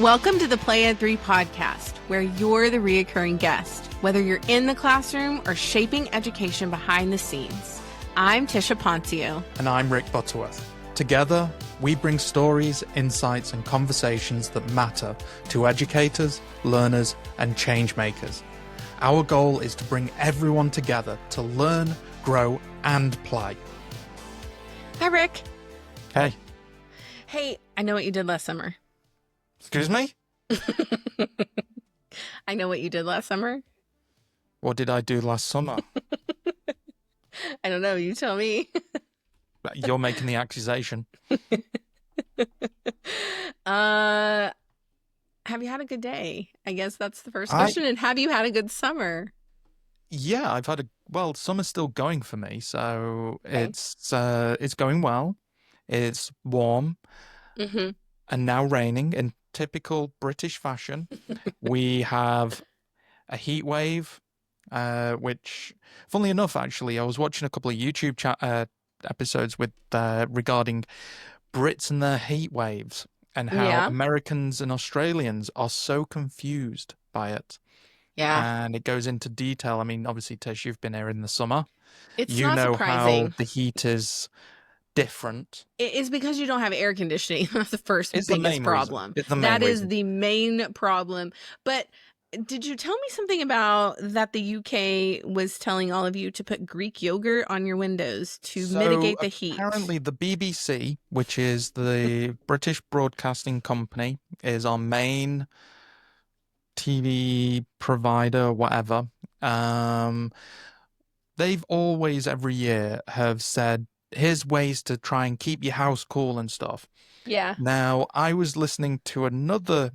Welcome to the Play Ed 3 podcast, where you're the reoccurring guest, whether you're in the classroom or shaping education behind the scenes. I'm Tisha Poncio. And I'm Rick Butterworth. Together, we bring stories, insights, and conversations that matter to educators, learners, and change makers. Our goal is to bring everyone together to learn, grow, and play. Hi, Rick. Hey. Hey, I know what you did last summer. Excuse me? I know what you did last summer. What did I do last summer? I don't know. You tell me. You're making the accusation. Have you had a good day? I guess that's the first question. And have you had a good summer? Yeah, I've had summer's still going for me, so Okay. it's going well. It's warm and now raining in typical British fashion. We have a heat wave, which, funnily enough, actually, I was watching a couple of YouTube episodes with regarding Brits and their heat waves and how Americans and Australians are so confused by it. Yeah. And it goes into detail. I mean, obviously, Tish, you've been here in the summer. It's You not know surprising. how the heat is different. It's because you don't have air conditioning. That's the first It's the biggest main problem. reason. It's the main That is reason. the main problem. But did you tell me something about that the UK was telling all of you to put Greek yogurt on your windows to mitigate the heat? Apparently the BBC, which is the British Broadcasting Company, is our main TV provider, whatever. They've always, every year, have said, here's ways to try and keep your house cool and stuff. Yeah. Now, I was listening to another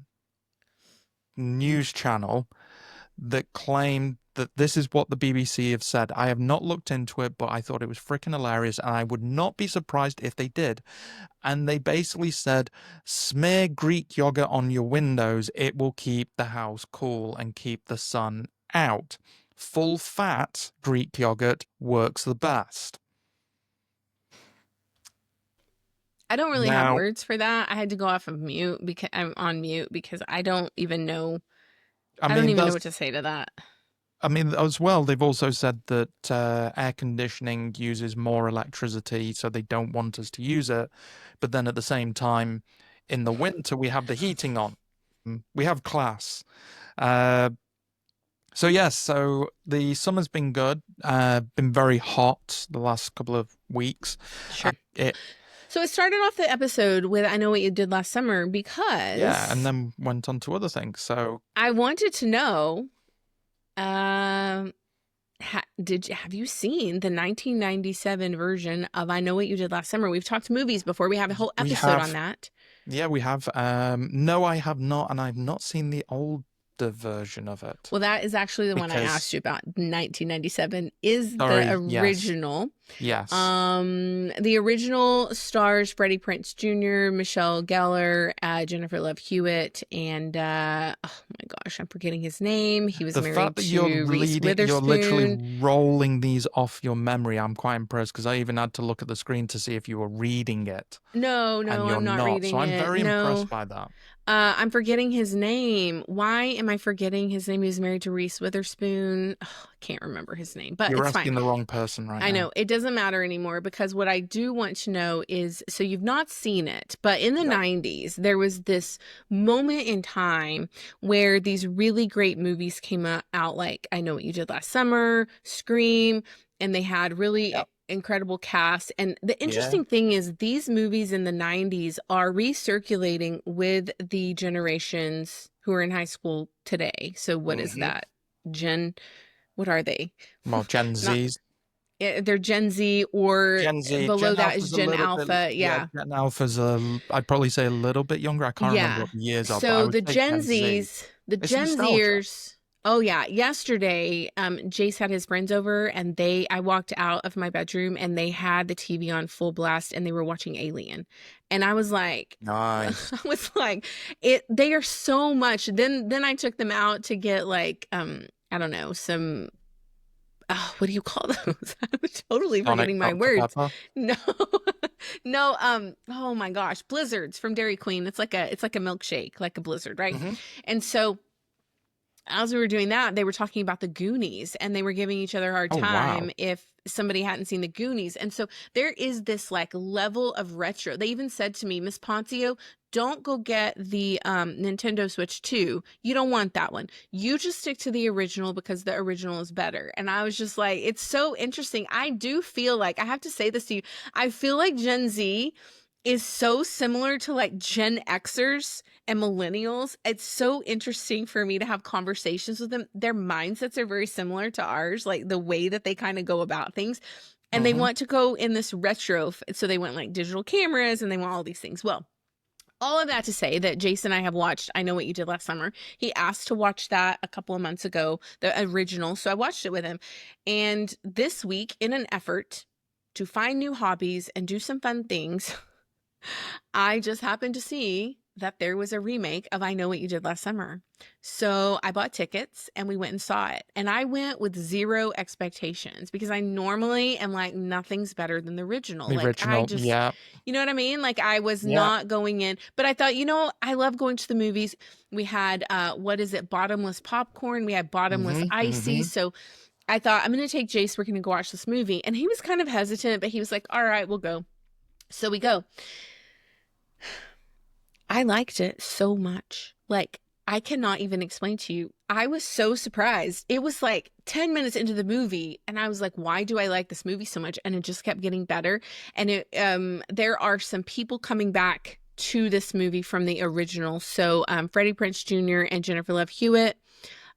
news channel that claimed that this is what the BBC have said. I have not looked into it, but I thought it was freaking hilarious, and I would not be surprised if they did. And they basically said, smear Greek yogurt on your windows. It will keep the house cool and keep the sun out. Full fat Greek yogurt works the best. I don't really have words for that. I had to go off of mute because I'm on mute because I don't even know. I don't even know what to say to that. I mean, as well, they've also said that air conditioning uses more electricity, so they don't want us to use it. But then at the same time, in the winter, we have the heating on. We have class. So the summer's been good. Been very hot the last couple of weeks. Sure. So it started off the episode with I know what you did last summer because and then went on to other things. So I wanted to know, have you seen the 1997 version of I Know What You Did Last Summer? We've talked movies before. We have a whole episode on that. Yeah, we have. No, I have not, and I've not seen the older version of it. Well, that is actually the one I asked you about. 1997 is the original. Yes. The original stars Freddie Prinze Jr., Michelle Gellar, Jennifer Love Hewitt, and oh my gosh, I'm forgetting his name. He was married to Reese Witherspoon. You're literally rolling these off your memory. I'm quite impressed because I even had to look at the screen to see if you were reading it. No, I'm not reading it. So I'm very impressed by that. I'm forgetting his name. Why am I forgetting his name? He was married to Reese Witherspoon. Oh, I can't remember his name, but you're it's asking fine. the wrong person right now. I know. It doesn't matter anymore because what I do want to know is, so you've not seen it, but in the 90s, there was this moment in time where these really great movies came out like I Know What You Did Last Summer, Scream, and they had really incredible cast. And the interesting thing is these movies in the 90s are recirculating with the generations who are in high school today. So what is that? What are they? Well, Gen Zs. They're Gen Z, or Gen Z. below Gen that is Gen Alpha. Gen Alpha's I'd probably say a little bit younger. I can't remember what the years are. So the Gen Zs, Gen Zers. Oh yeah. Yesterday, Jace had his friends over and I walked out of my bedroom and they had the TV on full blast and they were watching Alien. And I was like, nice. They are so much. Then I took them out to get like, I don't know, some what do you call those? I'm totally Sonic forgetting my Dr. words. Pepper. No, no, oh my gosh, Blizzards from Dairy Queen. It's like a milkshake, like a Blizzard, right? Hmm. And so as we were doing that, they were talking about the Goonies and they were giving each other a hard Oh time wow. if somebody hadn't seen the Goonies. And so there is this like level of retro. They even said to me, Miss Ponzio, don't go get the Nintendo Switch 2. You don't want that one. You just stick to the original because the original is better. And I was just like, it's so interesting. I do feel like, I have to say this to you, I feel like Gen Z is so similar to like Gen Xers and millennials. It's so interesting for me to have conversations with them. Their mindsets are very similar to ours, like the way that they kind of go about things. And they Hmm. want to go in this retro. So they want like digital cameras and they want all these things. Well, all of that to say that Jason and I have watched I Know What You Did Last Summer. He asked to watch that a couple of months ago, the original. So I watched it with him. And this week, in an effort to find new hobbies and do some fun things, I just happened to see that there was a remake of I Know What You Did Last Summer. So I bought tickets and we went and saw it. And I went with zero expectations because I normally am like, nothing's better than the original. The Like, I original. just, Yeah. you know what I mean? Like, I was Yeah. not going in, but I thought, I love going to the movies. We had, what is it? Bottomless popcorn. We had bottomless Hmm. icy. Hmm. So I thought, I'm going to take Jace. We're going to go watch this movie. And he was kind of hesitant, but he was like, all right, we'll go. So we go. I liked it so much. Like, I cannot even explain to you. I was so surprised. It was like 10 minutes into the movie, and I was like, why do I like this movie so much? And it just kept getting better. And there are some people coming back to this movie from the original. So Freddie Prinze Jr. and Jennifer Love Hewitt.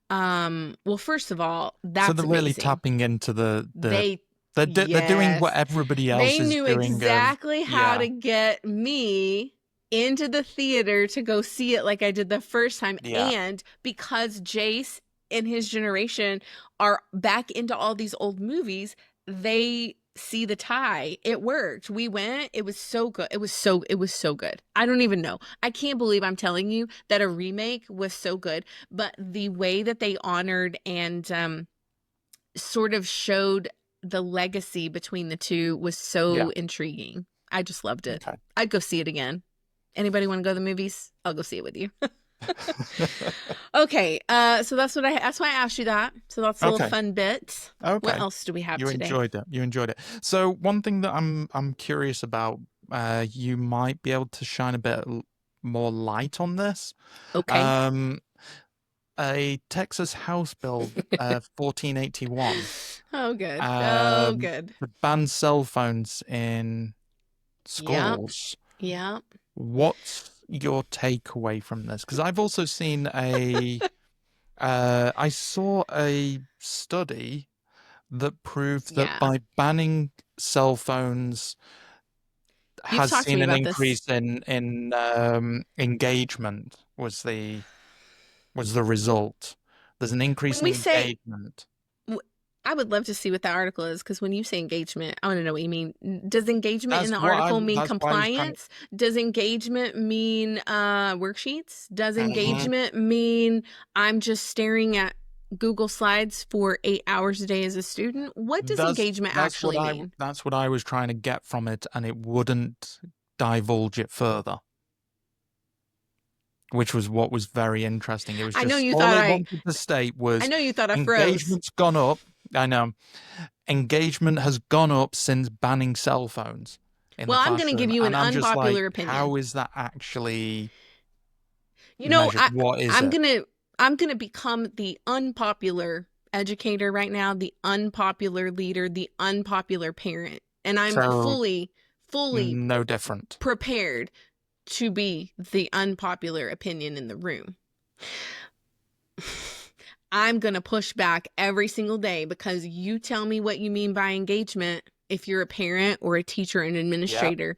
Well, first of all, So that's they're really amazing. tapping into They, they're doing what yes, everybody else they is knew doing of exactly how yeah. to get me into the theater to go see it like I did the first time. Yeah. And because Jace and his generation are back into all these old movies, they see the tie. It worked. We went. It was so good. It was so good. I don't even know. I can't believe I'm telling you that a remake was so good, but the way that they honored and sort of showed the legacy between the two was so Yeah. intriguing. I just loved it. Okay. I'd go see it again. Anybody want to go to the movies? I'll go see it with you. Okay, so that's why I asked you that. So that's a little Okay. fun bit. What Okay. else do we have You today? enjoyed it. You enjoyed it. So one thing that I'm curious about, you might be able to shine a bit more light on this. Okay. Um, a Texas House Bill, 1481, Oh, good. Oh, um, good. that bans cell phones in Yep. schools. Yep. What's your takeaway from this? Because I've also seen I saw a study that proved that Yeah. by banning cell phones You've has talked to seen me an about this. increase in engagement was the result. There's an increase When in we say engagement. w- I would love to see what the article is because when you say engagement, I want to know what you mean. Does engagement in the article mean That's why I was trying to. compliance? Does engagement mean worksheets? Does Mhm. engagement mean I'm just staring at Google Slides for 8 hours a day as a student? What does engagement actually mean? That's what I was trying to get from it, and it wouldn't divulge it further, which was what was very interesting. It was I know just you all thought it I wanted to state I was know you thought I froze. engagement's gone up. I know. Engagement has gone up since banning cell phones in the Well, I'm going to give classroom. you an And I'm just like, unpopular opinion. how is that actually You know, measured? I What is I'm it? gonna I'm gonna become the unpopular educator right now, the unpopular leader, the unpopular parent. And I'm So fully no different. prepared to be the unpopular opinion in the room. I'm gonna push back every single day because you tell me what you mean by engagement if you're a parent or a teacher and Yeah. administrator.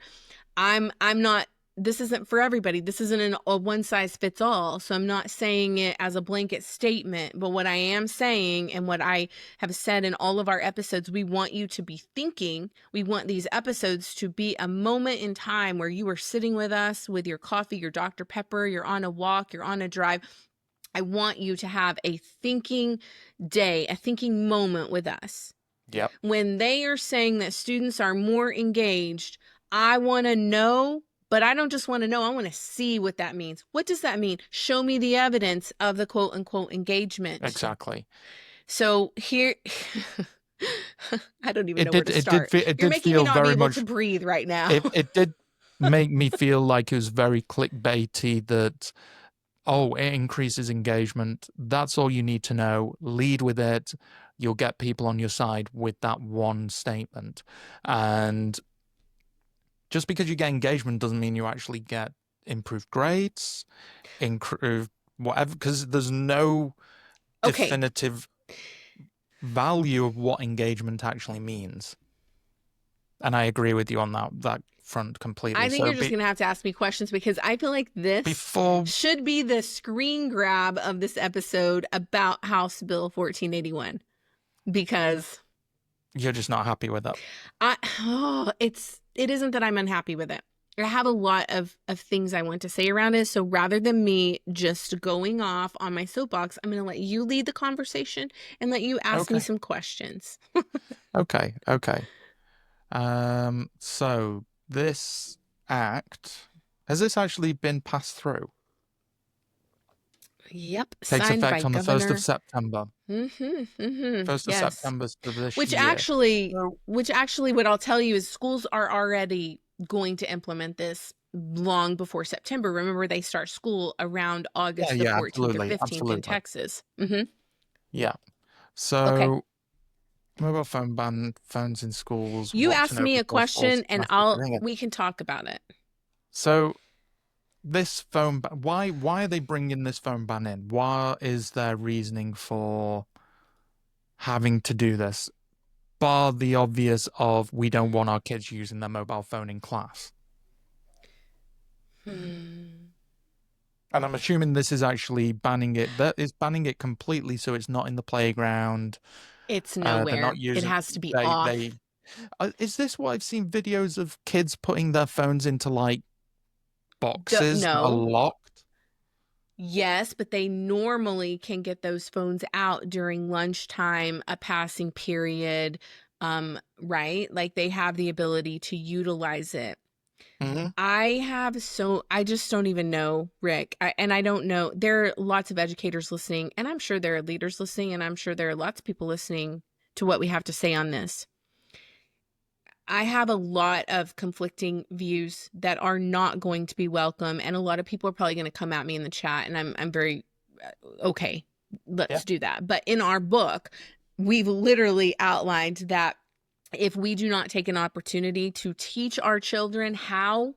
I'm not this isn't for everybody. This isn't a one size fits all. So I'm not saying it as a blanket statement, but what I am saying and what I have said in all of our episodes, we want you to be thinking. We want these episodes to be a moment in time where you are sitting with us with your coffee, your Dr. Pepper, you're on a walk, you're on a drive, I want you to have a thinking day, a thinking moment with us. Yep. When they are saying that students are more engaged, I want to know, but I don't just want to know, I want to see what that means. What does that mean? Show me the evidence of the quote unquote engagement. Exactly. So here, I don't even It know where did. to It did. start. It You're did making me feel not be very able to much. breathe right now. It did make me feel like it was very clickbaity. That, oh, it increases engagement. That's all you need to know. Lead with it. You'll get people on your side with that one statement. And just because you get engagement doesn't mean you actually get improved grades, improved whatever, because there's no Okay. definitive value of what engagement actually means. And I agree with you on that front completely. I think So you're just going to have to ask me questions because I feel like this before should be the screen grab of this episode about House Bill 1481 because you're just not happy with it. it isn't that I'm unhappy with it. I have a lot of things I want to say around it. So rather than me just going off on my soapbox, I'm going to let you lead the conversation and let you ask me Okay. some questions. Okay. Okay. So this act, has this actually been passed through? Yep, Takes signed by effect on the 1st of Governor. September. 1st of Yes. September for this Which year. actually, So, which actually, what I'll tell you is schools are already going to implement this long before September. Remember, they start school around yeah, August the yeah, 14th or absolutely, 15th in absolutely. Texas. Yeah. Okay. So mobile phone ban, phones in schools, You what to ask know me a before false question and message ringing. we can talk about it. So this phone ban, why are they bringing this phone ban in? What is their reasoning for having to do this? Bar the obvious of we don't want our kids using their mobile phone in class. Hmm. And I'm assuming this is actually banning it. That is banning it completely, so it's not in the playground. It's They're not nowhere. It using. has to be They. off. Is this what I've seen videos of kids putting their phones into like boxes that are No. locked? Yes, but they normally can get those phones out during lunchtime, a passing period, right? Like they have the ability to utilize it. Hmm. I just don't even know, Rick. And I don't know. There are lots of educators listening, and I'm sure there are leaders listening, and I'm sure there are lots of people listening to what we have to say on this. I have a lot of conflicting views that are not going to be welcome, and a lot of people are probably going to come at me in the chat, and I'm very okay. Yeah. Let's do that. But in our book, we've literally outlined that if we do not take an opportunity to teach our children how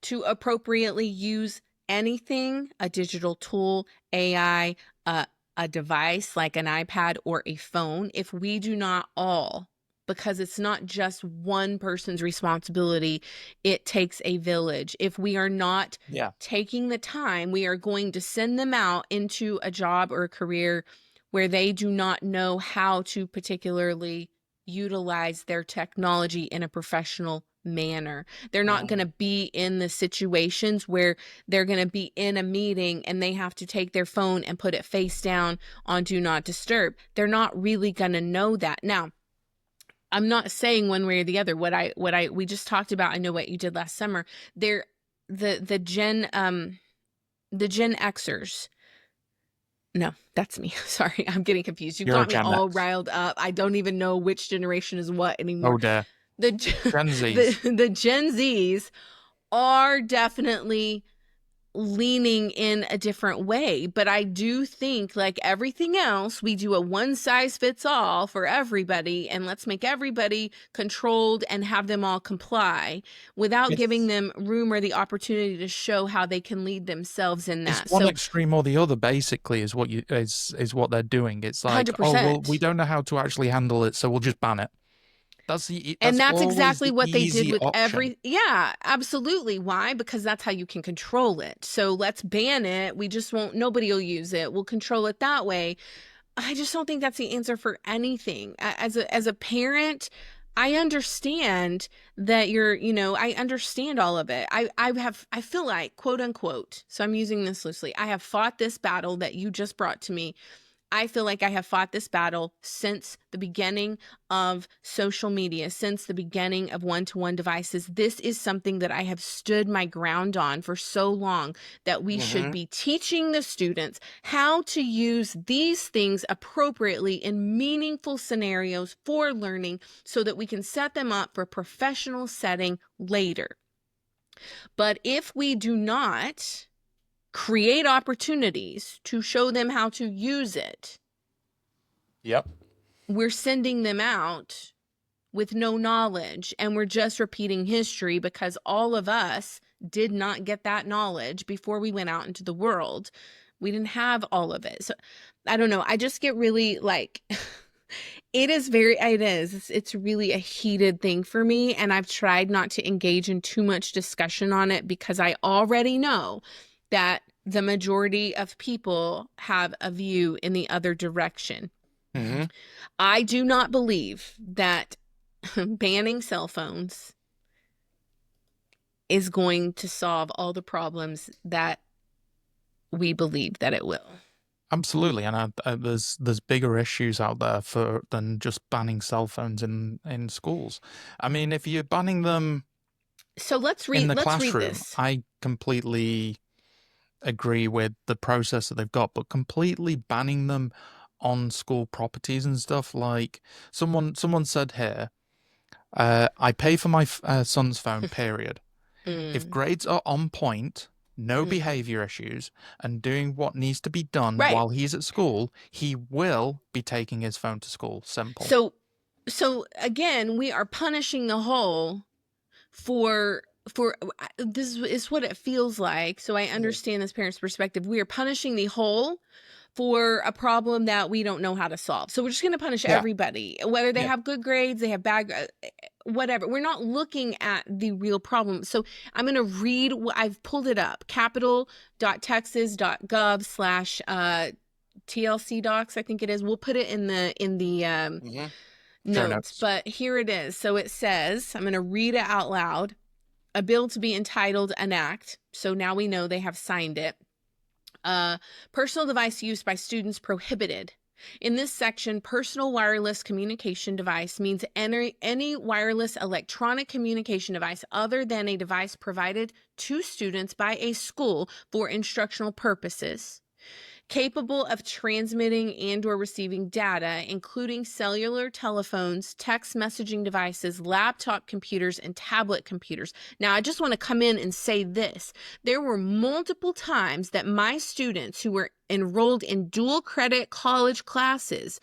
to appropriately use anything, a digital tool, AI, a device like an iPad or a phone, if we do not all, because it's not just one person's responsibility, it takes a village. If we are not Yeah. taking the time, we are going to send them out into a job or a career where they do not know how to particularly utilize their technology in a professional manner. They're not going to be in the situations where they're going to be in a meeting and they have to take their phone and put it face down on do not disturb. They're not really going to know that. Now, I'm not saying one way or the other. We just talked about, I know what you did last summer. They're the Gen Xers. No, that's me. Sorry, I'm getting confused. You've You're a got me Gen all X. riled up. I don't even know which generation is what anymore. Oh dear. The Gen Zs. the Gen Zs are definitely leaning in a different way. But I do think, like everything else, we do a one size fits all for everybody, and let's make everybody controlled and have them all comply without giving It's them room or the opportunity to show how they can lead themselves in it's that. one So extreme or the other, basically, is what they're doing. It's like, oh well, we 100%. don't know how to actually handle it, so we'll just ban it. And That's that's always exactly the what they did easy with option. yeah, absolutely. Why? Because that's how you can control it. So let's ban it. We just won't, nobody will use it. We'll control it that way. I just don't think that's the answer for anything. As a parent, I understand that you're, I understand all of it. I feel like, quote unquote, so I'm using this loosely. I have fought this battle that you just brought to me. I feel like I have fought this battle since the beginning of social media, since the beginning of one-to-one devices. This is something that I have stood my ground on for so long, that we should Mm-hmm. be teaching the students how to use these things appropriately in meaningful scenarios for learning, so that we can set them up for professional setting later. But if we do not create opportunities to show them how to use it, Yep. we're sending them out with no knowledge, and we're just repeating history, because all of us did not get that knowledge before we went out into the world. We didn't have all of it. So I don't know. I just get really like it's really a heated thing for me, and I've tried not to engage in too much discussion on it, because I already know that the majority of people have a view in the other direction. Mm-hmm. I do not believe that banning cell phones is going to solve all the problems that we believe that it will. Absolutely, and there's bigger issues out there for than just banning cell phones in schools. I mean, if you're banning them So in the let's read classroom, this. I completely agree with the process that they've got, but completely banning them on school properties and stuff, like someone said here, I pay for my son's phone, period. If Mm, grades are on point, no mm. behavior issues, and doing what needs to be done Right. while he's at school, he will be taking his phone to school. Simple. So again, we are punishing the whole for this is what it feels like. So I Mhm. understand this parent's perspective. We are punishing the whole for a problem that we don't know how to solve. So we're just going to punish Yeah. everybody, whether they Yeah. have good grades, they have bad, whatever. We're not looking at the real problem. So I'm going to read what I've pulled it up: capital.texas.gov slash TLC docs, I think it is. We'll put it in the Hmm. Show notes, notes. but here it is. So it says, I'm going to read it out loud: a bill to be entitled an act. So now we know they have signed it. Personal device use by students prohibited. In this section, personal wireless communication device means any wireless electronic communication device other than a device provided to students by a school for instructional purposes, capable of transmitting and or receiving data, including cellular telephones, text messaging devices, laptop computers, and tablet computers. Now, I just want to come in and say this. There were multiple times that my students who were enrolled in dual credit college classes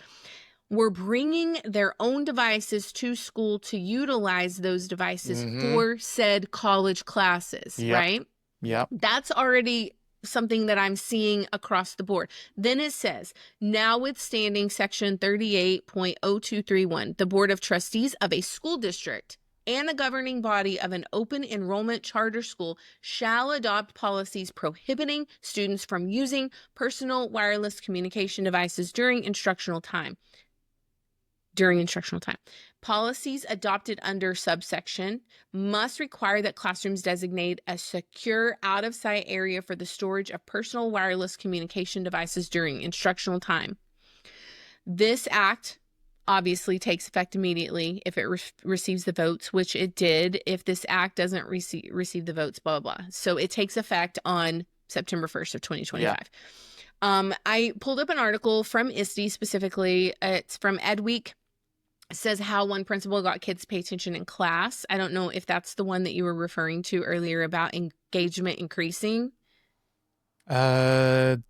were bringing their own devices to school to utilize those devices Hmm. for said college classes, Yep. right? Yep. That's already something that I'm seeing across the board. Then it says, notwithstanding section 38.0231, the Board of Trustees of a school district and the governing body of an open enrollment charter school shall adopt policies prohibiting students from using personal wireless communication devices during instructional time. Policies adopted under subsection must require that classrooms designate a secure out-of-sight area for the storage of personal wireless communication devices during instructional time. This act obviously takes effect immediately if it receives the votes, which it did. If this act doesn't receive the votes, blah, blah, blah. So it takes effect on September 1st of 2025. Yeah. I pulled up an article from ISTE specifically. It's from EdWeek. It says how one principal got kids to pay attention in class. I don't know if that's the one that you were referring to earlier about engagement increasing. The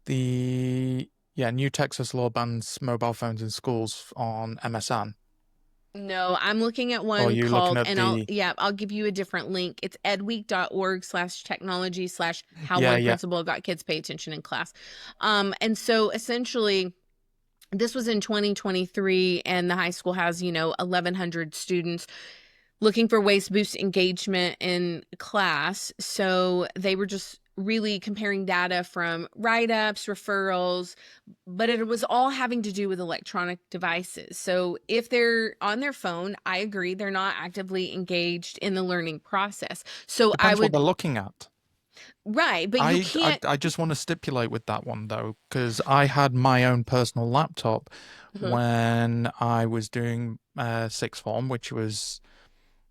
new Texas law bans mobile phones in schools on MSN. No, I'm looking at Or are one you looking called, at and the? I'll give you a different link. It's edweek.org/technology/how Yeah, one yeah. principal got kids pay attention in class. And so essentially, this was in 2023, and the high school has, 1,100 students looking for ways to boost engagement in class. So they were just really comparing data from write-ups, referrals, but it was all having to do with electronic devices. So if they're on their phone, I agree, they're not actively engaged in the learning process. So I Depends what would, they're looking at. right, but you I, I, can't. I just want to stipulate with that one though, because I had my own personal laptop Mhm. when I was doing sixth form, which was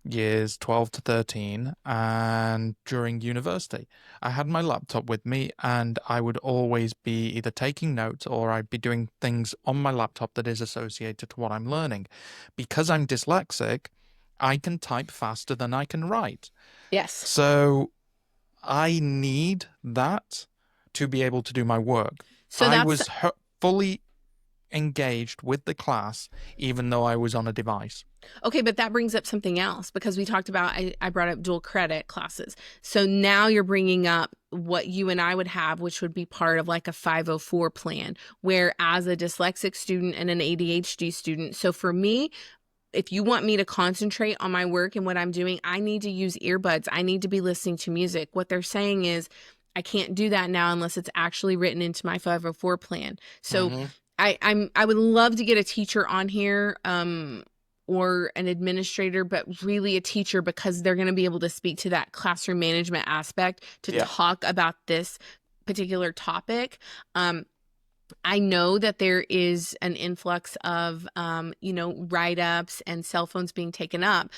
years 12 to 13, and during university. I had my laptop with me, and I would always be either taking notes or I'd be doing things on my laptop that is associated to what I'm learning. Because I'm dyslexic, I can type faster than I can write. Yes. So I need that to be able to do my work. So I that's was fully engaged with the class, even though I was on a device. okay, but that brings up something else because we talked about, I brought up dual credit classes. So now you're bringing up what you and I would have, which would be part of like a 504 plan, where as a dyslexic student and an ADHD student. So for me, if you want me to concentrate on my work and what I'm doing, I need to use earbuds. I need to be listening to music. What they're saying is I can't do that now unless it's actually written into my 504 plan. So Hmm. I would love to get a teacher on here, or an administrator, but really a teacher, because they're going to be able to speak to that classroom management aspect to Yeah. talk about this particular topic. I know that there is an influx of, write-ups and cell phones being taken up.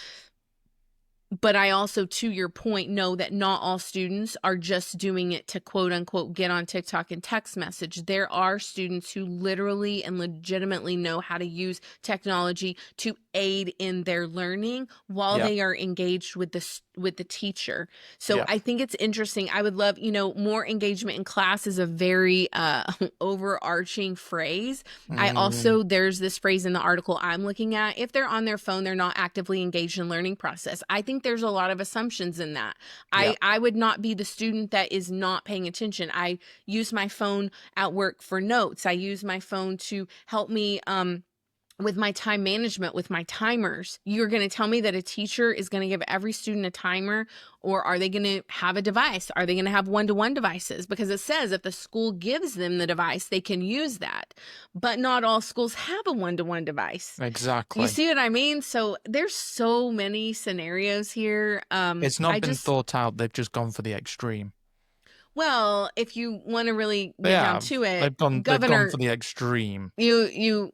But I also, to your point, know that not all students are just doing it to quote unquote get on TikTok and text message. There are students who literally and legitimately know how to use technology to aid in their learning while Yeah. they are engaged with the teacher. So Yeah. I think it's interesting. I would love, more engagement in class is a very overarching phrase. I Mm, also, there's this phrase in the article I'm looking at: if they're on their phone, they're not actively engaged in learning process. I think there's a lot of assumptions in that. yeah. I would not be the student that is not paying attention. I use my phone at work for notes. I use my phone to help me with my time management, with my timers. You're going to tell me that a teacher is going to give every student a timer, or are they going to have a device? Are they going to have one-to-one devices? Because it says if the school gives them the device, they can use that. But not all schools have a one-to-one device. You Exactly. see what I mean? So there's so many scenarios here. It's not been thought out. They've just gone for the extreme. Well, if you want to really They get down have. to it, They've gone for Governor, the extreme. you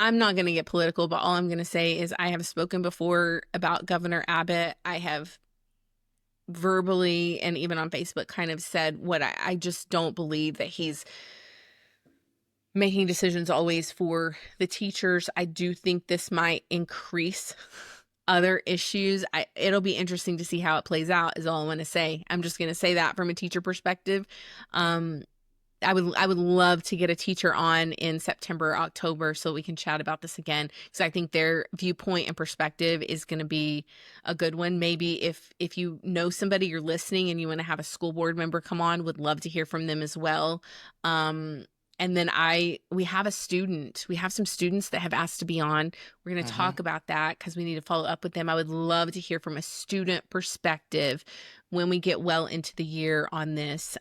I'm not going to get political, but all I'm going to say is I have spoken before about Governor Abbott. I have verbally and even on Facebook kind of said what I just don't believe that he's making decisions always for the teachers. I do think this might increase other issues. It'll be interesting to see how it plays out, is all I want to say. I'm just going to say that from a teacher perspective. Um, I would love to get a teacher on in September, October, so we can chat about this again, because I think their viewpoint and perspective is going to be a good one. Maybe if you know somebody, you're listening and you want to have a school board member come on, would love to hear from them as well. And then we have some students that have asked to be on. We're going to Hmm. talk about that because we need to follow up with them. I would love to hear from a student perspective when we get well into the year on this.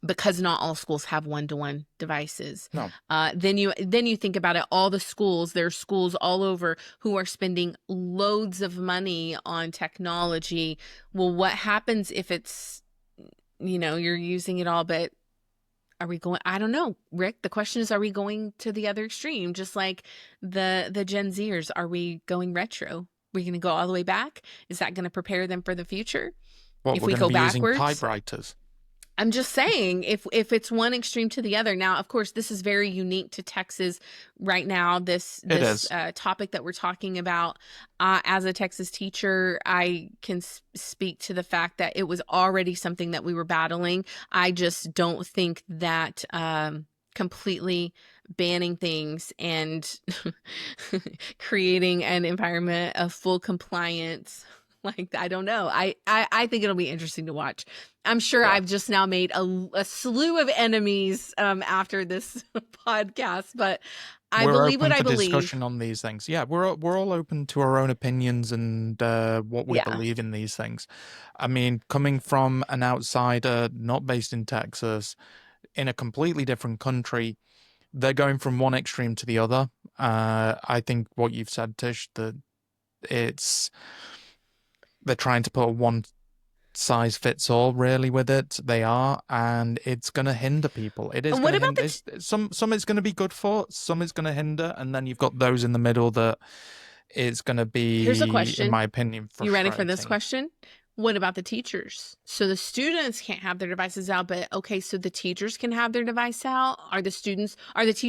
Because not all schools have one-to-one devices. No. Then you think about it, all the schools, there's schools all over who are spending loads of money on technology. Well, what happens if it's, you're using it all, but are we going, I don't know, Rick, the question is, are we going to the other extreme? Just like the Gen Zers, are we going retro? We're going to go all the way back? Is that going to prepare them for the future? What, If we're we going to go be using backwards? typewriters? I'm just saying, if it's one extreme to the other. Now, of course, this is very unique to Texas right now. This It this is. topic that we're talking about, as a Texas teacher, I can speak to the fact that it was already something that we were battling. I just don't think that completely banning things and creating an environment of full compliance. Like, I don't know. I think it'll be interesting to watch. I'm sure Yeah. I've just now made a slew of enemies after this podcast, but I we're believe what open I for believe. discussion on these things. Yeah, we're all open to our own opinions and what we Yeah. believe in these things. I mean, coming from an outsider, not based in Texas, in a completely different country, they're going from one extreme to the other. I think what you've said, Tish, that it's they're trying to put a one size fits all really with it. They are, and it's going to hinder people. It is And going what to about hinder. Some it's going to be good for, some it's going to hinder, and then you've got those in the middle that it's going to here's a be, in question. my opinion, You ready for this frustrating. question? What about the teachers? So the students can't have their devices out, but okay, so the teachers can have their device out? Are the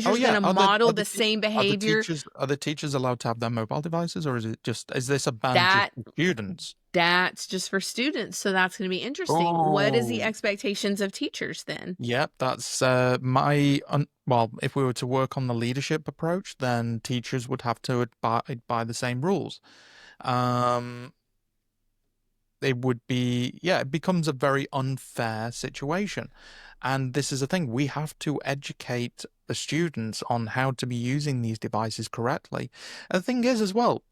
Oh teachers going yeah, to are the model are the the te- same behavior? are the teachers allowed to have their mobile devices, or is this a ban just That for students? that's just for students. So that's going to be interesting. What is the Oh, expectations of teachers then? yep, that's well, if we were to work on the leadership approach, then teachers would have to abide by the same rules. Um, it would be, yeah, it becomes a very unfair situation. And this is the thing, we have to educate the students on how to be using these devices correctly. And the thing is, as well,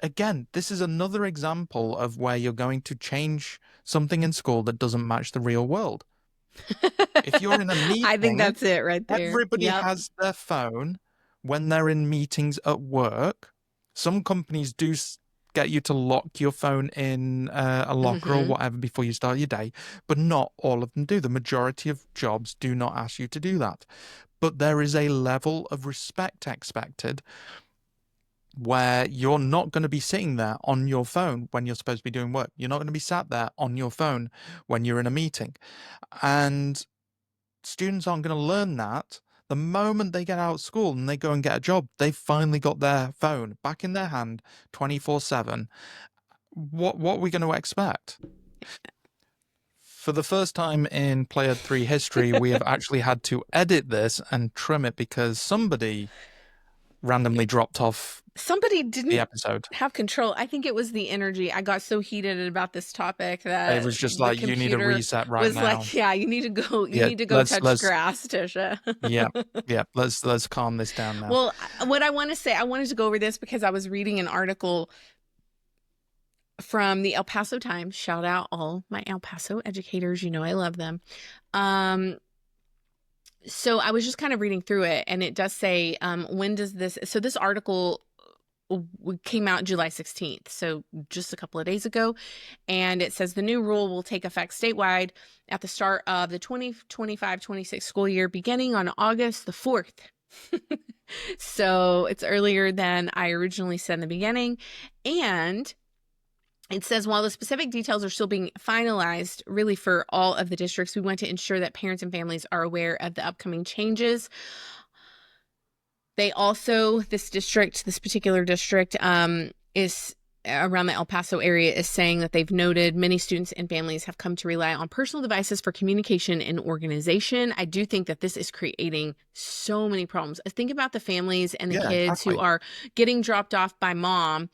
again, this is another example of where you're going to change something in school that doesn't match the real world. If you're in a I think meeting, that's it right there. everybody Yep. has their phone when they're in meetings at work. Some companies do get you to lock your phone in a locker or Hmm. whatever before you start your day, but not all of them do. The majority of jobs do not ask you to do that. But there is a level of respect expected where you're not going to be sitting there on your phone when you're supposed to be doing work. You're not going to be sat there on your phone when you're in a meeting. And students aren't going to learn that the moment they get out of school and they go and get a job. They've finally got their phone back in their hand 24/7. What are we going to expect? For the first time in Played 3 history, we have actually had to edit this and trim it because somebody randomly dropped off Somebody the didn't episode. have control. I think it was the energy. I got so heated about this topic It that was just the like, you need a computer reset right was now. like, "Yeah, you Yeah, need to go touch let's grass, Tisha." yeah, yeah, let's calm this down now. Well, what I want to say, I wanted to go over this because I was reading an article from the El Paso Times. Shout out all my El Paso educators. You know I love them. Um, so I was just kind of reading through it, and it does say, when does this? So this article came out July 16th, so just a couple of days ago, and it says the new rule will take effect statewide at the start of the 2025-26 school year, beginning on August the 4th. So it's earlier than I originally said in the beginning, and it says while the specific details are still being finalized, really for all of the districts, we want to ensure that parents and families are aware of the upcoming changes. They also, this particular district, is around the El Paso area, is saying that they've noted many students and families have come to rely on personal devices for communication and organization. I do think that this is creating so many problems. Think about the families and the Yeah, kids who exactly. are getting dropped off by mom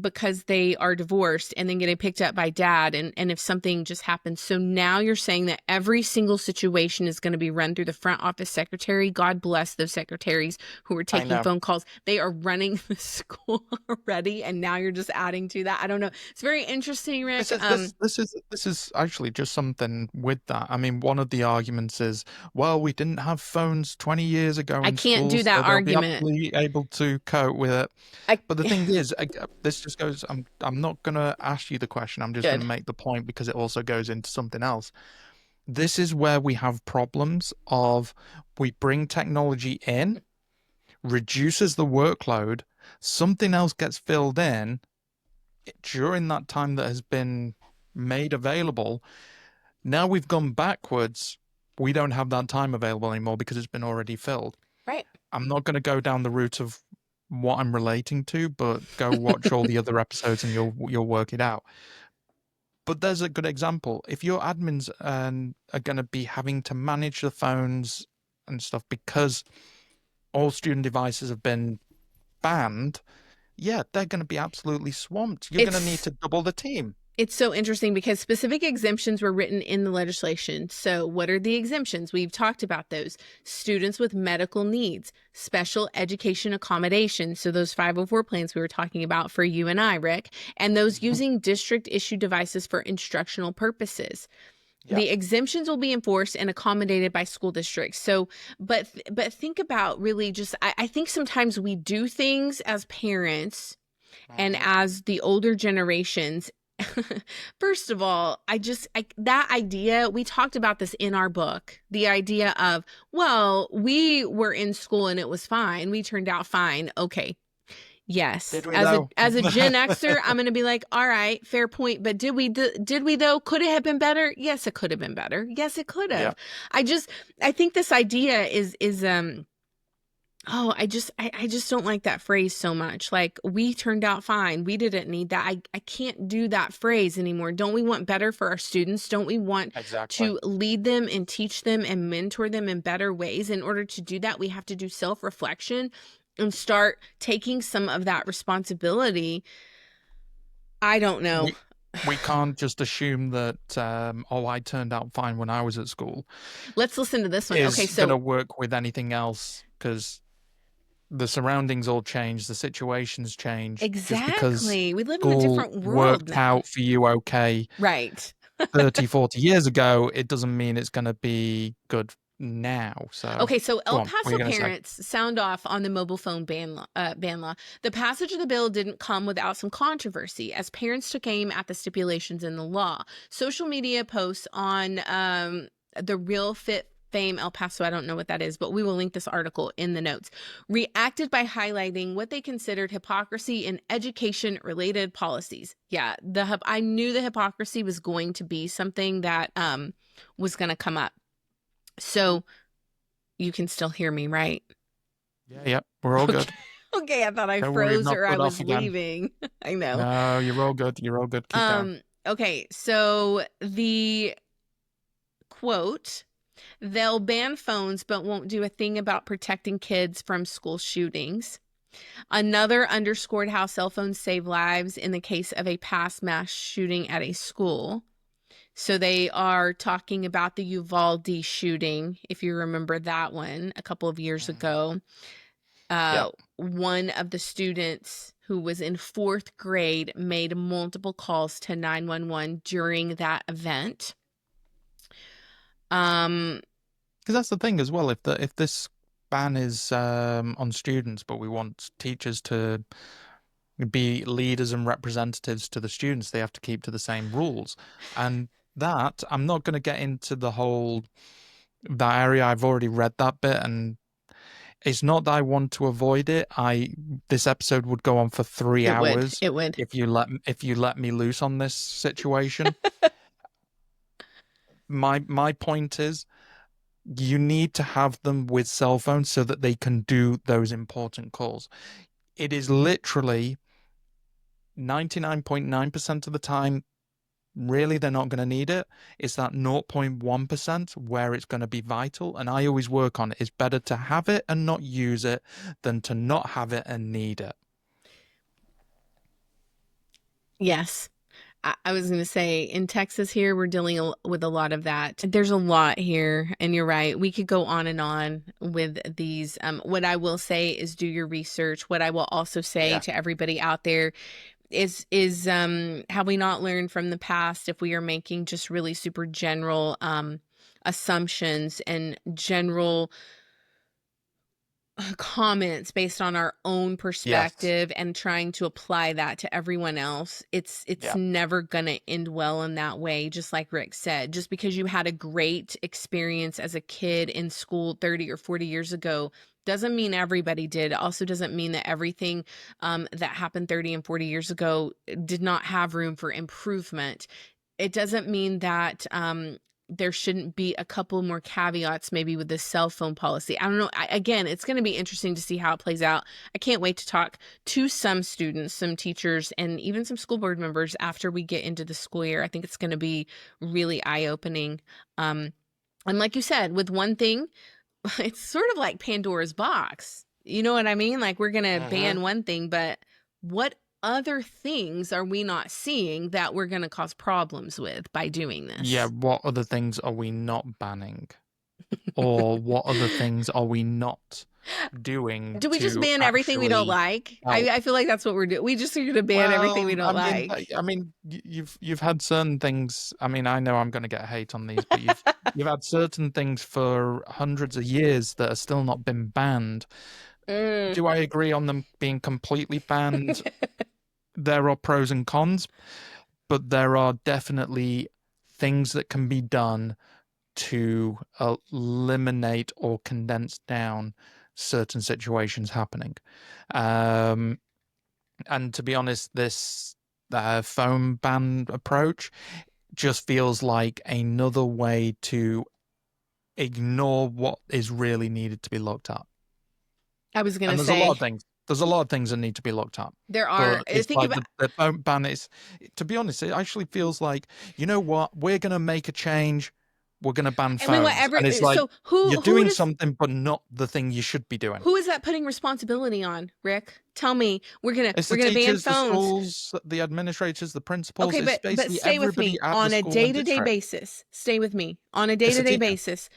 because they are divorced and then getting picked up by dad, and if something just happens. So now you're saying that every single situation is going to be run through the front office secretary. God bless those secretaries who are I taking know. phone calls. They are running the school already, and now you're just adding to that. I don't know. It's very interesting, This Rick. is this is actually just something with that. I mean, one of the arguments is, well, we didn't have phones 20 years ago I in can't school, do so that they'll be argument. absolutely able to cope with it. I But the thing is, this just goes. I'm not gonna ask you the question. I'm just gonna good. make the point because it also goes into something else. This is where we have problems of we bring technology in, reduces the workload, something else gets filled in during that time that has been made available. Now we've gone backwards. We don't have that time available anymore because it's been already filled. Right. I'm not going to go down the route of what I'm relating to, but go watch all the other episodes and you'll work it out. But there's a good example. If your admins are going to be having to manage the phones and stuff because all student devices have been banned, yeah, they're going to be absolutely swamped. You're going to need It's to double the team. It's so interesting because specific exemptions were written in the legislation. So, what are the exemptions? We've talked about those. Students with medical needs, special education accommodations. So, those 504 plans we were talking about for you and I, Rick, and those Mhm. using district issued devices for instructional purposes. Yeah. The exemptions will be enforced and accommodated by school districts. So, but think about really just, I think sometimes we do things as parents and Mhm. as the older generations. First of all, that idea, we talked about this in our book, the idea of, well, we were in school and it was fine. We turned out fine. Okay. Yes. Did we As a though? as a Gen Xer, I'm going to be like, all right, fair point, but did we though? Could it have been better? Yes, it could have been better. Yes, it could Yeah. have. I think this idea is oh, I just don't like that phrase so much. Like, we turned out fine. We didn't need that. I can't do that phrase anymore. Don't we want better for our students? Don't we want Exactly. to lead them and teach them and mentor them in better ways? In order to do that, we have to do self-reflection and start taking some of that responsibility. I don't know. We can't just assume that oh, I turned out fine when I was at school Let's listen to this one. Okay, is going to so work with anything else, because the surroundings all change, the situations change. Just because exactly. We live in a school different world worked now. out for you okay Right. 30, 40 years ago, it doesn't mean it's going to be good now. So Okay, so go El on, what are you Paso going to say? parents sound off on the mobile phone ban law. The passage of the bill didn't come without some controversy, as parents took aim at the stipulations in the law. Social media posts on the Real Fit Fame El Paso, I don't know what that is, but we will link this article in the notes, reacted by highlighting what they considered hypocrisy in education-related policies. Yeah, I knew the hypocrisy was going to be something that was going to come up. So you can still hear me, right? Yeah, yeah, we're all Okay. good. Okay, I thought I Don't worry, we've froze not or I cut off was again. leaving. I know. No, you're all good. You're all good. Keep going. Okay, so the quote, they'll ban phones but won't do a thing about protecting kids from school shootings. Another underscored how cell phones save lives in the case of a past mass shooting at a school. So they are talking about the Uvalde shooting, if you remember that one a couple of years Mhm. ago. Yeah. One of the students who was in fourth grade made multiple calls to 911 during that event. Um, Because that's the thing as well. If this ban is on students, but we want teachers to be leaders and representatives to the students, they have to keep to the same rules. And that I'm not going to get into the whole that area. I've already read that bit, and it's not that I want to avoid it. This episode would go on for 3 it would. hours It would. if you let me loose on this situation. My point is, you need to have them with cell phones so that they can do those important calls. It is literally 99.9% of the time, really, they're not going to need it. It's that 0.1% where it's going to be vital. And I always work on it. It's better to have it and not use it than to not have it and need it. Yes. I was going to say in Texas here, we're dealing with a lot of that. There's a lot here, and you're right. We could go on with these. What I will say is do your research. What I will also say Yeah. to everybody out there is have we not learned from the past if we are making just really super general assumptions and general comments based on our own Yes. perspective and trying to apply that to everyone else, it's Yeah. never gonna end well in that way. Just like Rick said, just because you had a great experience as a kid in school 30 or 40 years ago doesn't mean everybody did. It also doesn't mean that everything that happened 30 and 40 years ago did not have room for improvement. It doesn't mean that there shouldn't be a couple more caveats maybe with the cell phone policy. I don't know. Again, it's going to be interesting to see how it plays out. I can't wait to talk to some students, some teachers, and even some school board members after we get into the school year. I think it's going to be really eye-opening. And like you said, with one thing, it's sort of like Pandora's box. You know what I mean? Like we're going to Mm-hmm. ban one thing, but what other things are we not seeing that we're going to cause problems with by doing Yeah, this? what other things are we not banning? Or what other things are we not doing Do we just to ban everything we don't actually like? help? I feel like that's what we're doing. We just are going to ban everything we Well, don't like. you've had certain things. I mean, I know I'm going to get hate on these, but you've had certain things for hundreds of years that have still not been banned. Mm. Do I agree on them being completely banned? There are pros and cons, but there are definitely things that can be done to eliminate or condense down certain situations happening. Um, and to be honest, this phone ban approach just feels like another way to ignore what is really needed to be looked at. I was going to And there's a lot say of things. There's a lot of things that need to be looked at. there are, But it's think like about, the phone ban is, to be honest, it actually feels like, you know what? We're going to make a change. We're going to ban and we want phones. And it's like, so you're who doing does, something, but not the thing you should be doing. who is that putting responsibility on, Rick? Tell me. It's We're the going to ban teachers, the phones. schools, the administrators, the principals. Okay, It's but basically stay with everybody me at the on a school and day-to-day district. basis. Stay with me on a It's the day-to-day teacher. basis.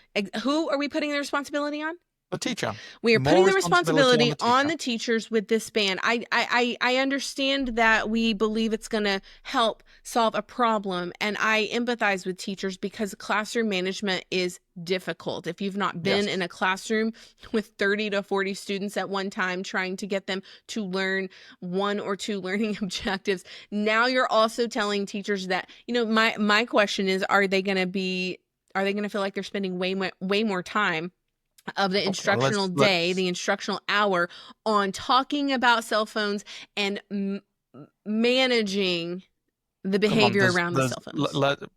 Who are we putting the responsibility on? The teacher. We are putting More the responsibility on responsibility the on teacher. the teachers with this ban. I understand that we believe it's going to help solve a problem, and I empathize with teachers because classroom management is difficult. If you've not been in Yes. a classroom with 30 to 40 students at one time trying to get them to learn one or two learning objectives, now you're also telling teachers that, my question is, are they going to feel like they're spending way more time of the Okay, instructional day, the instructional hour, on talking about cell phones and managing the come on. behavior around the cell phones?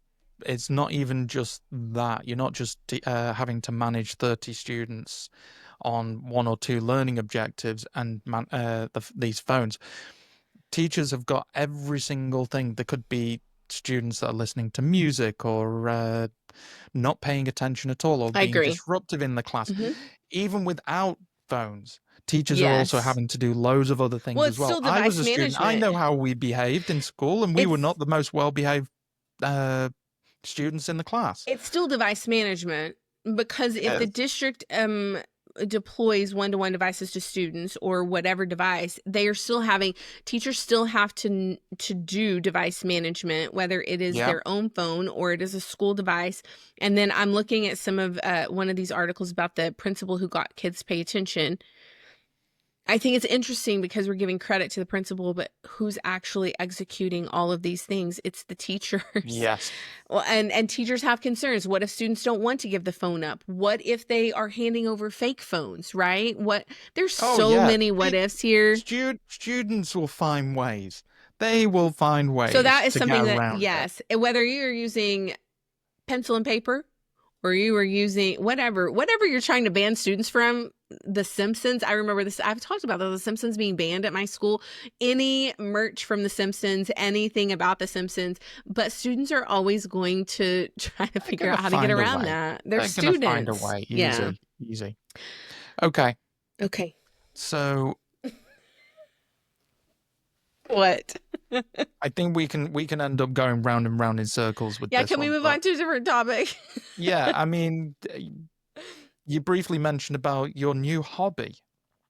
It's not even just that. You're not just having to manage 30 students on one or two learning objectives and these phones. Teachers have got every single thing. There could be students that are listening to music or not paying attention at all or I being agree. disruptive in the class. Hmm. Even without phones, teachers are also Yes. having to do loads of other Well, things it's as well. still I was device a student. I management. know how we behaved in school, and we were It's not the most well-behaved uh, students in the class. it's still device management because if the Yes. district deploys one-to-one devices to students or whatever device, they are still having teachers still have to do device management, whether it is Yeah. their own phone or it is a school device. And then I'm looking at some of one of these articles about the principal who got kids to pay attention. I think it's interesting because we're giving credit to the principal, but who's actually executing all of these things? It's the teachers. Yes. Well, and teachers have concerns. What if students don't want to give the phone up? What if they are handing over fake phones, right? There's Oh, so yeah. many what ifs here. Students will find ways. They will find So ways that is to get something that, around it. yes, whether you're using pencil and paper or you were using whatever you're trying to ban students from. The Simpsons, I remember this, I've talked about the Simpsons being banned at my school. Any merch from the Simpsons, anything about the Simpsons, but students are always going to try to They're figure gonna out how to get find a around way. that. They're They're gonna find a students. way. Yeah. Easy, easy. Okay, Okay. so What? I think we can end up going round and round in circles with Yeah, this can we one. move But on to a different topic? yeah, I mean, you briefly mentioned about your new hobby.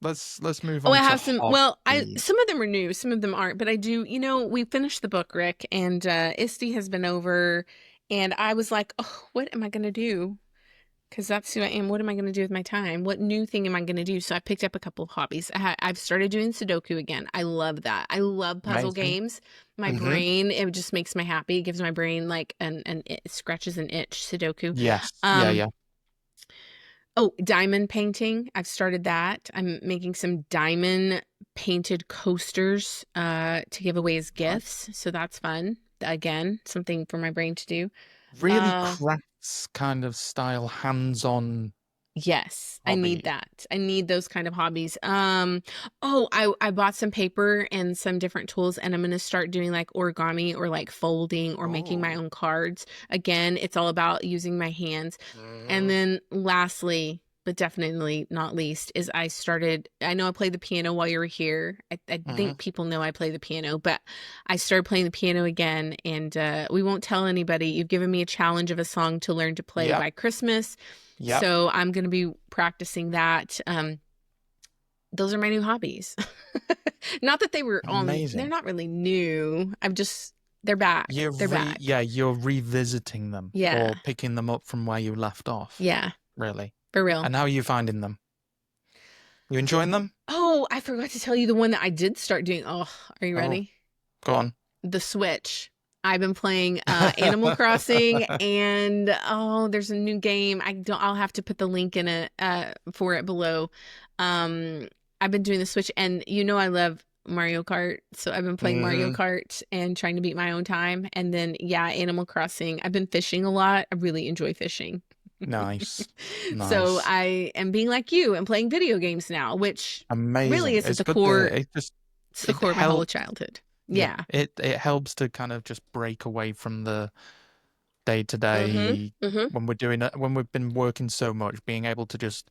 Let's move Oh, I on to have some. Well, I hobbies. some of them are new, some of them aren't, but I do. We finished the book, Rick, and Isty has been over, and I was like, oh, what am I gonna do? Because that's who I am. What am I gonna do with my time? What new thing am I gonna do? So I picked up a couple of hobbies. I've started doing Sudoku again. I love that. I love puzzle Amazing. games. My Mm-hmm. brain, it just makes me happy. It gives my brain like it scratches an itch. Sudoku. Yes. Yeah, Um, yeah. Oh, diamond painting. I've started that. I'm making some diamond painted coasters to give away as Right. gifts. So that's fun. Again, something for my brain to do. Really Uh crafts kind of style hands-on yes, I need hobby. that. I need those kind of hobbies. Oh, I bought some paper and some different tools and I'm going to start doing like origami or like folding or making my Oh. own cards. Again, it's all about using my hands. And Mm. then lastly, but definitely not least, is I know I played the piano while you were here. I think people know I play the piano, but I started playing the piano again, and we won't tell anybody. You've given me a challenge of a song to learn to play by Christmas. So I'm going to be practicing that. Those are my new hobbies. Not that they were they're not really new. They're back. They're back. Yeah, you're revisiting them or picking them up from where you left off. Yeah. Really. For real. And how are you finding them? You enjoying them? Oh, I forgot to tell you the one that I did start doing. Oh, are you ready? Go on. The Switch. I've been playing Animal Crossing, and there's a new game. I'll have to put the link in it for it below. I've been doing the Switch, and I love Mario Kart, so I've been playing Mario Kart and trying to beat my own time. And then Animal Crossing. I've been fishing a lot. I really enjoy fishing. Nice. So I am being like you and playing video games now, which really is at the core. It's the core of my whole childhood. Yeah. It helps to kind of just break away from the day to day when we're doing it, when we've been working so much, being able to just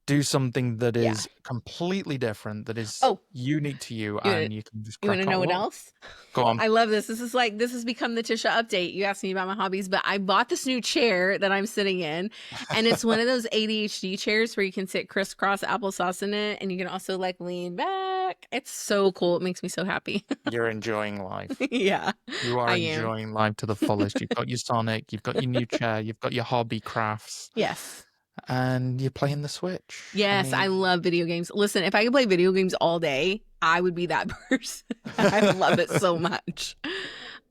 do something that is completely different, that is unique to you, and you can just You want to know what else? Go on. I love this. This has become the Tisha update. You asked me about my hobbies, but I bought this new chair that I'm sitting in, and it's one of those ADHD chairs where you can sit crisscross applesauce in it, and you can also lean back. It's so cool. It makes me so happy. You're enjoying life. Yeah. You are enjoying life to the fullest. You've got your Sonic, you've got your new chair, you've got your hobby crafts. Yes. And you're playing the Switch. Yes, I love video games. Listen, if I could play video games all day, I would be that person. I love it so much.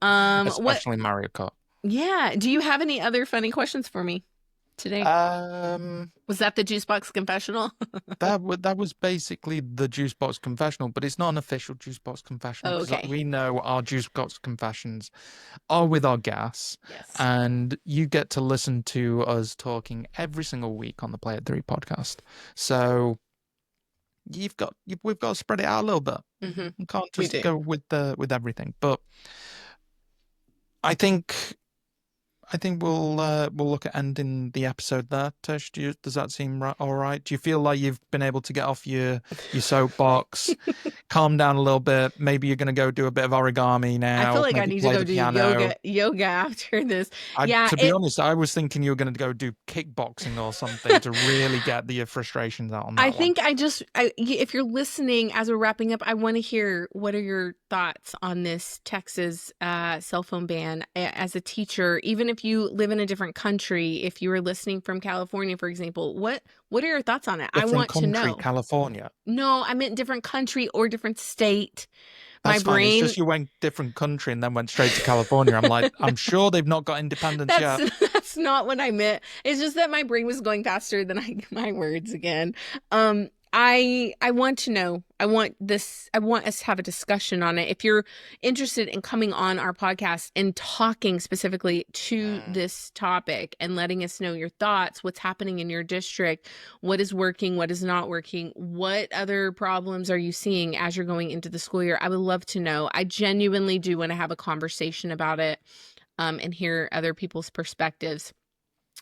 Especially Mario Kart. Yeah. Do you have any other funny questions for me today? Was that the Juicebox confessional? that was basically the Juicebox confessional, but it's not an official Juicebox confessional. Oh, okay. We know our Juicebox confessions are with our guests, and you get to listen to us talking every single week on the Play at 3 podcast. So we've got to spread it out a little bit. We can't just go with everything. But I think we'll look at ending the episode there. Tish, does that seem all right? Do you feel like you've been able to get off your soapbox, calm down a little bit? Maybe you're going to go do a bit of origami now. I feel like I need to go do yoga after this. To be honest, I was thinking you were going to go do kickboxing or something to really get your frustrations out on that if you're listening as we're wrapping up, I want to hear, what are your thoughts on this Texas cell phone ban? As a teacher, even if you live in a different country, if you were listening from California, for example, what are your thoughts on it? I want to know. California? No, I meant different country or different state. That's fine. It's just you went different country and then went straight to California. I'm like, I'm sure they've not got independence yet. That's not what I meant. It's just that my brain was going faster than my words again. I want to know. I want us to have a discussion on it. If you're interested in coming on our podcast and talking specifically to this topic and letting us know your thoughts, what's happening in your district, what is working, what is not working, what other problems are you seeing as you're going into the school year, I would love to know. I genuinely do want to have a conversation about it, and hear other people's perspectives.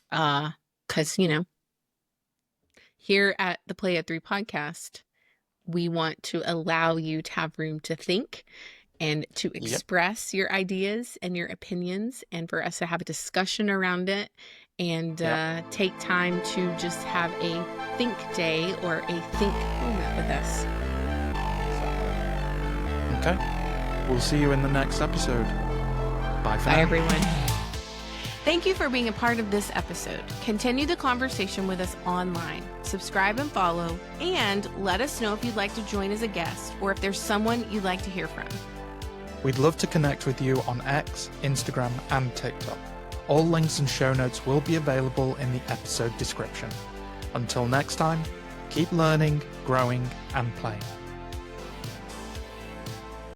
'Cause, here at the Play at 3 podcast, we want to allow you to have room to think and to express your ideas and your opinions, and for us to have a discussion around it, and take time to just have a think day or a think moment with us. Okay. We'll see you in the next episode. Bye for now. Bye, everyone. Thank you for being a part of this episode. Continue the conversation with us online. Subscribe and follow, and let us know if you'd like to join as a guest or if there's someone you'd like to hear from. We'd love to connect with you on X, Instagram, and TikTok. All links and show notes will be available in the episode description. Until next time, keep learning, growing, and playing.